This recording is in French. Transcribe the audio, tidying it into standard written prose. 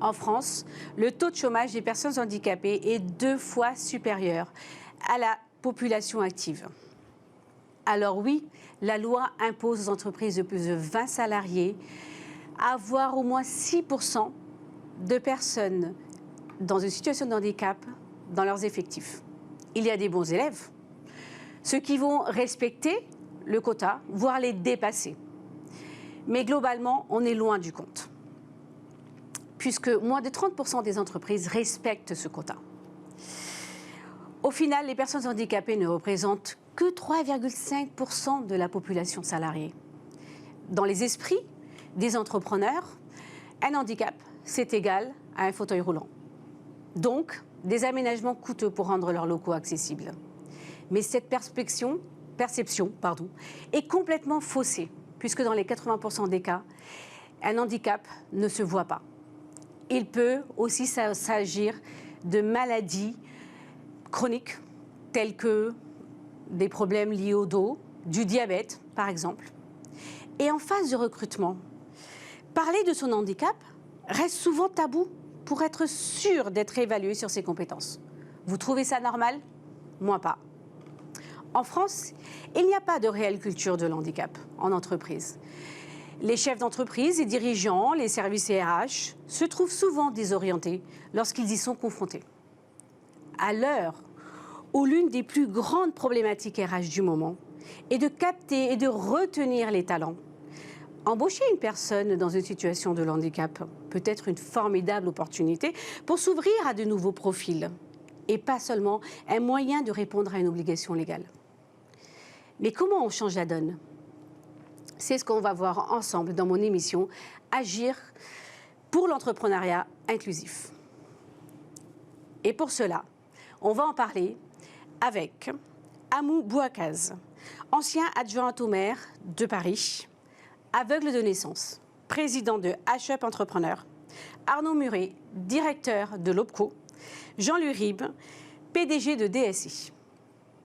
En France, le taux de chômage des personnes handicapées est 2 fois supérieur à la population active. Alors oui, la loi impose aux entreprises de plus de 20 salariés à avoir au moins 6% de personnes dans une situation de handicap dans leurs effectifs. Il y a des bons élèves, ceux qui vont respecter le quota, voire les dépasser. Mais globalement, on est loin du compte, puisque moins de 30% des entreprises respectent ce quota. Au final, les personnes handicapées ne représentent que 3,5% de la population salariée. Dans les esprits des entrepreneurs, un handicap, c'est égal à un fauteuil roulant. Donc, des aménagements coûteux pour rendre leurs locaux accessibles. Mais cette perception est complètement faussée, puisque dans les 80% des cas, un handicap ne se voit pas. Il peut aussi s'agir de maladies chroniques, telles que des problèmes liés au dos, du diabète, par exemple. Et en phase de recrutement, parler de son handicap reste souvent tabou pour être sûr d'être évalué sur ses compétences. Vous trouvez ça normal? Moi pas. En France, il n'y a pas de réelle culture de l'handicap en entreprise. Les chefs d'entreprise et dirigeants, les services RH, se trouvent souvent désorientés lorsqu'ils y sont confrontés. À l'heure où l'une des plus grandes problématiques RH du moment est de capter et de retenir les talents, embaucher une personne dans une situation de handicap peut être une formidable opportunité pour s'ouvrir à de nouveaux profils et pas seulement un moyen de répondre à une obligation légale. Mais comment on change la donne? C'est ce qu'on va voir ensemble dans mon émission Agir pour l'entrepreneuriat inclusif. Et pour cela, on va en parler avec Amou Bouakaz, ancien adjoint au maire de Paris, aveugle de naissance, président de H-Up Entrepreneur, Arnaud Muret, directeur de l'OPCO, Jean-Louis Ribes, PDG de DSI.